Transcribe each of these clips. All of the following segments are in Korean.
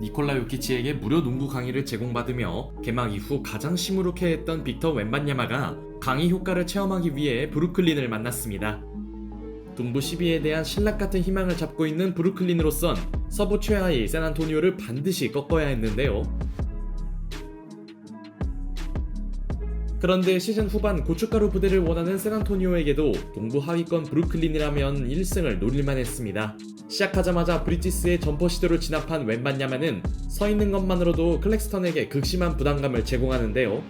니콜라 요키치에게 무료 농구 강의를 제공받으며 개막 이후 가장 시무룩해했던 빅터 웬반야마가 강의 효과를 체험하기 위해 브루클린을 만났습니다. 동부 12위에 대한 신락같은 희망을 잡고 있는 브루클린으로선 서부 최하위 샌안토니오를 반드시 꺾어야 했는데요. 그런데 시즌 후반 고춧가루 부대를 원하는 샌안토니오에게도 동부 하위권 브루클린이라면 1승을 노릴만 했습니다. 시작하자마자 브리지스의 점퍼 시도를 진압한 웬반야마는 서 있는 것만으로도 클렉스턴에게 극심한 부담감을 제공하는데요.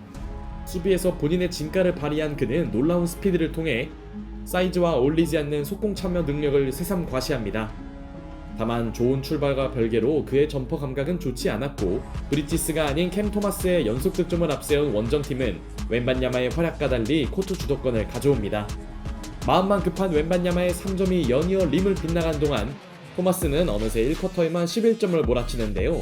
수비에서 본인의 진가를 발휘한 그는 놀라운 스피드를 통해 사이즈와 어울리지 않는 속공 참여 능력을 새삼 과시합니다. 다만 좋은 출발과 별개로 그의 점퍼 감각은 좋지 않았고 브리지스가 아닌 캠 토마스의 연속 득점을 앞세운 원정팀은 웬반야마의 활약과 달리 코트 주도권을 가져옵니다. 마음만 급한 웬반야마의 3점이 연이어 림을 빗나간 동안 토마스는 어느새 1쿼터에만 11점을 몰아치는데요.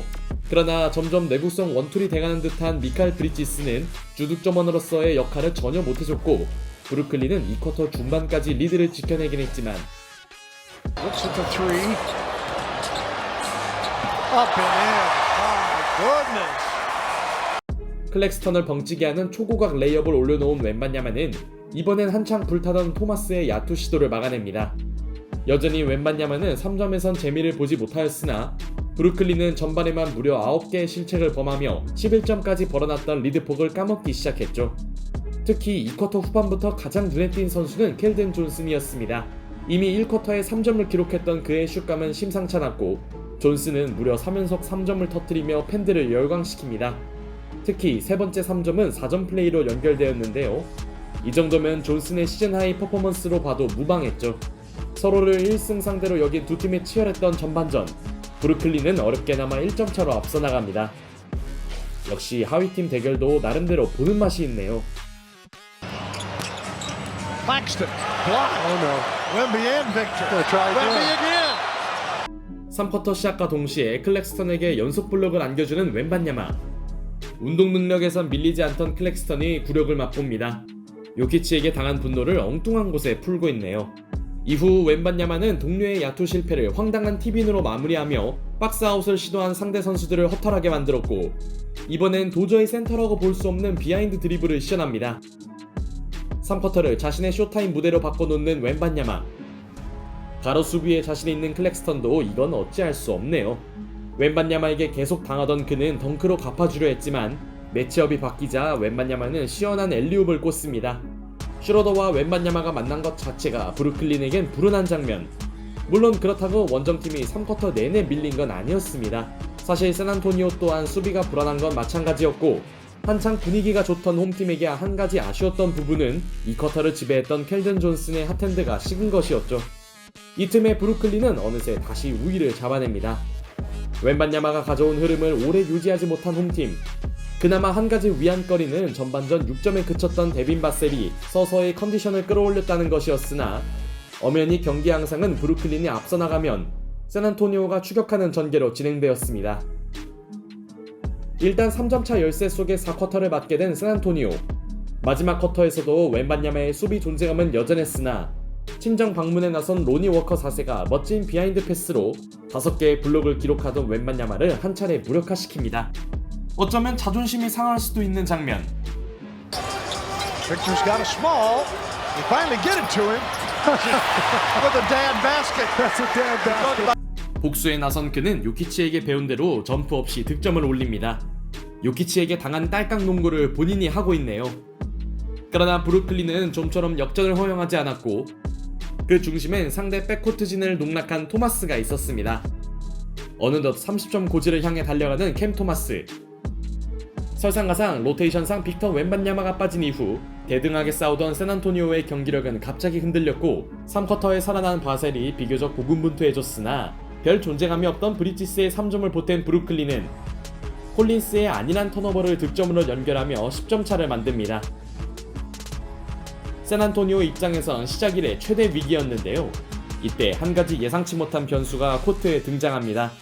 그러나 점점 내구성 원툴이 돼가는 듯한 미칼 브리지스는 주득점원으로서의 역할을 전혀 못해줬고 브루클린은 2쿼터 중반까지 리드를 지켜내긴 했지만 Looks at the three. Up and in. Oh my goodness. 클렉스턴을 벙찌게 하는 초고각 레이업을 올려놓은 웬반야마는 이번엔 한창 불타던 토마스의 야투 시도를 막아냅니다. 여전히 웬반야마는 3점에선 재미를 보지 못하였으나 브루클린은 전반에만 무려 9개의 실책을 범하며 11점까지 벌어놨던 리드폭을 까먹기 시작했죠. 특히 2쿼터 후반부터 가장 눈에 띈 선수는 켈든 존슨이었습니다. 이미 1쿼터에 3점을 기록했던 그의 슛감은 심상찮았고 존슨은 무려 3연속 3점을 터뜨리며 팬들을 열광시킵니다. 특히 세 번째 3점은 4점 플레이로 연결되었는데요. 이 정도면 존슨의 시즌 하이 퍼포먼스로 봐도 무방했죠. 서로를 1승 상대로 여긴 두 팀의 치열했던 전반전, 브루클린은 어렵게나마 1점 차로 앞서 나갑니다. 역시 하위팀 대결도 나름대로 보는 맛이 있네요. Claxton. Block. Oh no. Wemby and Victor. Wemby again. 3쿼터 시작과 동시에 클렉스턴에게 연속 블록을 안겨주는 웬반야마. 운동 능력에선 밀리지 않던 클렉스턴이 굴욕을 맛봅니다. 요키치에게 당한 분노를 엉뚱한 곳에 풀고 있네요. 이후 웬반야마는 동료의 야투 실패를 황당한 팁인으로 마무리하며 박스아웃을 시도한 상대 선수들을 허탈하게 만들었고 이번엔 도저히 센터라고 볼 수 없는 비하인드 드리블을 시전합니다. 3쿼터를 자신의 쇼타임 무대로 바꿔놓는 웬반야마. 가로 수비에 자신이 있는 클렉스턴도 이건 어찌할 수 없네요. 웬반야마에게 계속 당하던 그는 덩크로 갚아주려 했지만 매치업이 바뀌자 웬반야마는 시원한 엘리웁을 꽂습니다. 슈러더와 웬반야마가 만난 것 자체가 브루클린에겐 불운한 장면. 물론 그렇다고 원정팀이 3쿼터 내내 밀린 건 아니었습니다. 사실 샌안토니오 또한 수비가 불안한 건 마찬가지였고 한창 분위기가 좋던 홈팀에게 한 가지 아쉬웠던 부분은 2쿼터를 지배했던 켈든 존슨의 핫핸드가 식은 것이었죠. 이 틈에 브루클린은 어느새 다시 우위를 잡아냅니다. 웬반야마가 가져온 흐름을 오래 유지하지 못한 홈팀. 그나마 한 가지 위안거리는 전반전 6점에 그쳤던 데빈 바셀이 서서히 컨디션을 끌어올렸다는 것이었으나 엄연히 경기 양상은 브루클린이 앞서 나가면 샌안토니오가 추격하는 전개로 진행되었습니다. 일단 3점차 열세 속에 4쿼터를 맞게 된 샌안토니오. 마지막 쿼터에서도 웬반야마의 수비 존재감은 여전했으나 친정 방문에 나선 로니 워커 4세가 멋진 비하인드 패스로 5개의 블록을 기록하던 웬반야마를 한 차례 무력화시킵니다. 어쩌면 자존심이 상할 수도 있는 장면. Victor's got a small. They finally get it to him. With a dad basket. That's a dad basket. 복수에 나선 그는 요키치에게 배운 대로 점프 없이 득점을 올립니다. 요키치에게 당한 딸깍 농구를 본인이 하고 있네요. 그러나 브루클린은 좀처럼 역전을 허용하지 않았고 그 중심엔 상대 백코트진을 농락한 토마스가 있었습니다. 어느덧 30점 고지를 향해 달려가는 캠 토마스. 설상가상 로테이션상 빅터 웬반야마가 빠진 이후 대등하게 싸우던 샌안토니오의 경기력은 갑자기 흔들렸고 3쿼터에 살아난 바셀이 비교적 고군분투해줬으나 별 존재감이 없던 브리지스의 3점을 보탠 브루클린은 콜린스의 안일한 턴오버를 득점으로 연결하며 10점 차를 만듭니다. 샌안토니오 입장에선 시작 이래 최대 위기였는데요. 이때 한 가지 예상치 못한 변수가 코트에 등장합니다.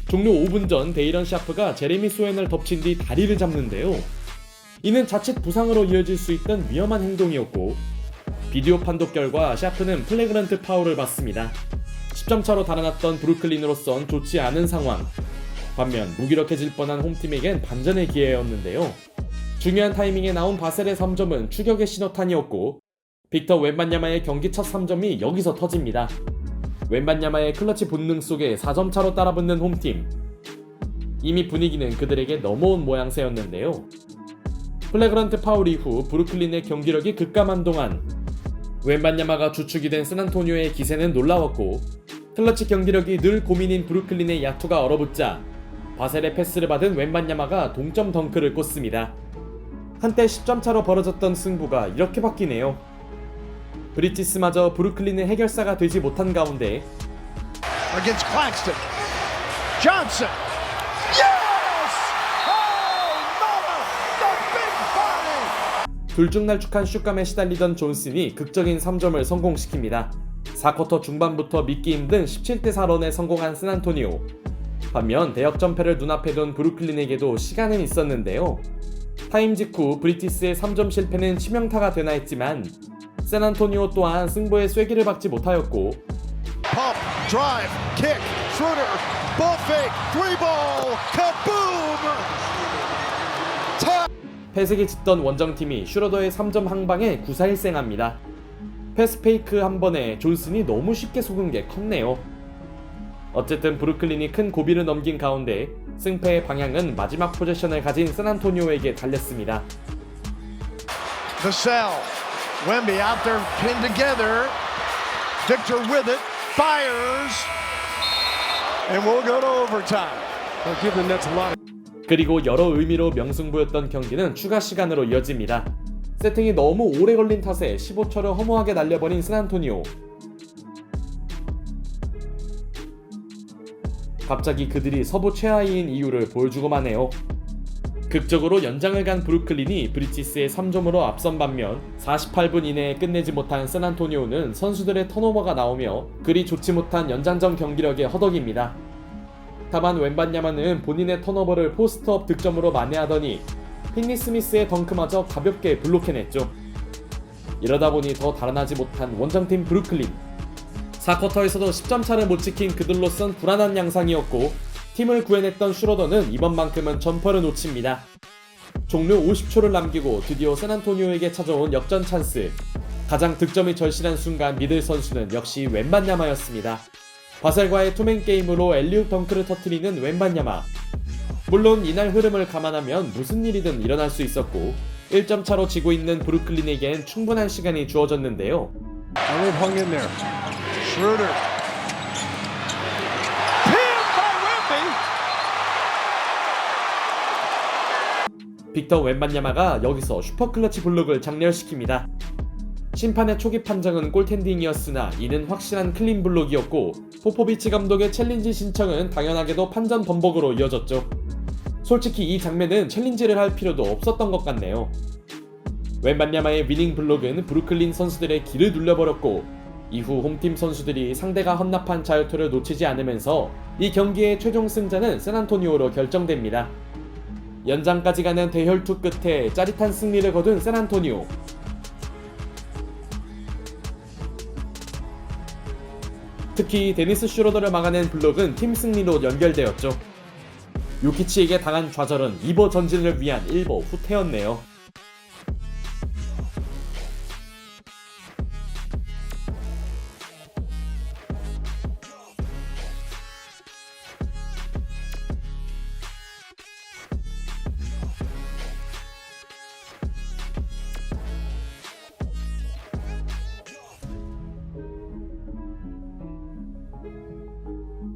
종료 5분 전 데이런 샤프가 제레미 소엔을 덮친 뒤 다리를 잡는데요. 이는 자칫 부상으로 이어질 수 있던 위험한 행동이었고 비디오 판독 결과 샤프는 플래그런트 파울을 받습니다. 10점 차로 달아났던 브루클린으로선 좋지 않은 상황. 반면 무기력해질 뻔한 홈팀에겐 반전의 기회였는데요. 중요한 타이밍에 나온 바셀의 3점은 추격의 신호탄이었고 빅터 웬반야마의 경기 첫 3점이 여기서 터집니다. 웬반야마의 클러치 본능 속에 4점 차로 따라붙는 홈팀. 이미 분위기는 그들에게 넘어온 모양새였는데요. 플래그런트 파울 이후 브루클린의 경기력이 급감한 동안 웬반야마가 주축이 된 샌안토니오의 기세는 놀라웠고 클러치 경기력이 늘 고민인 브루클린의 야투가 얼어붙자 바셀의 패스를 받은 웬반야마가 동점 덩크를 꽂습니다. 한때 10점 차로 벌어졌던 승부가 이렇게 바뀌네요. 브리티스마저 브루클린의 해결사가 되지 못한 가운데 Against Claxton. Johnson. Yes! Oh, mama! The big body! 들쭉날쭉한 슛감에 시달리던 존슨이 극적인 3점을 성공시킵니다. 4쿼터 중반부터 믿기 힘든 17대4 런에 성공한 샌안토니오. 반면 대역전패를 눈앞에 둔 브루클린에게도 시간은 있었는데요. 타임 직후 브리티스의 3점 실패는 치명타가 되나 했지만 샌안토니오 또한 승부의 쐐기를 박지 못하였고 Pump, drive, kick, Schroeder, ball fake, three ball, kaboom! 패색이 짙던 원정팀이 슈러더의 3점 항방에 구사일생합니다. 패스 페이크 한 번에 존슨이 너무 쉽게 속은 게 컸네요. 어쨌든 브루클린이 큰 고비를 넘긴 가운데 승패의 방향은 마지막 포지션을 가진 샌안토니오에게 달렸습니다. Vassell, Wemby out there pinned together. Victor with it, fires, and we'll go to overtime. They'll give the Nets a lot. 그리고 여러 의미로 명승부였던 경기는 추가 시간으로 이어집니다. 세팅이 너무 오래 걸린 탓에 15초를 허무하게 날려버린 샌안토니오. 갑자기 그들이 서부 최하위인 이유를 보여주고만 해요. 극적으로 연장을 간 브루클린이 브리티스의 3점으로 앞선 반면 48분 이내에 끝내지 못한 샌안토니오는 선수들의 턴오버가 나오며 그리 좋지 못한 연장전 경기력에 허덕입니다. 다만 웬반야마는 본인의 턴오버를 포스트업 득점으로 만회하더니 핀니 스미스의 덩크마저 가볍게 블록해냈죠. 이러다 보니 더 달아나지 못한 원정팀 브루클린. 4쿼터에서도 10점 차를 못 지킨 그들로선 불안한 양상이었고 팀을 구해냈던 슈러더는 이번만큼은 점퍼를 놓칩니다. 종료 50초를 남기고 드디어 샌안토니오에게 찾아온 역전 찬스. 가장 득점이 절실한 순간 믿을 선수는 역시 웬반야마였습니다. 바셀과의 투맨 게임으로 엘리웁 덩크를 터뜨리는 웬반야마. 물론 이날 흐름을 감안하면 무슨 일이든 일어날 수 있었고 1점 차로 지고 있는 브루클린에겐 충분한 시간이 주어졌는데요. Allen hung in there. Schroeder. Pinned by Wemby. 빅터 웬반야마가 여기서 슈퍼클러치 블록을 장렬시킵니다. 심판의 초기 판정은 골텐딩이었으나 이는 확실한 클린 블록이었고 포포비치 감독의 챌린지 신청은 당연하게도 판정 번복으로 이어졌죠. 솔직히 이 장면은 챌린지를 할 필요도 없었던 것 같네요. 웬반야마의 위닝 블록은 브루클린 선수들의 길을 눌려버렸고 이후 홈팀 선수들이 상대가 헌납한 자유투를 놓치지 않으면서 이 경기의 최종 승자는 샌안토니오로 결정됩니다. 연장까지 가는 대혈투 끝에 짜릿한 승리를 거둔 샌안토니오. 특히 데니스 슈러더를 막아낸 블록은 팀 승리로 연결되었죠. 요키치에게 당한 좌절은 이버 전진을 위한 일보 후퇴였네요.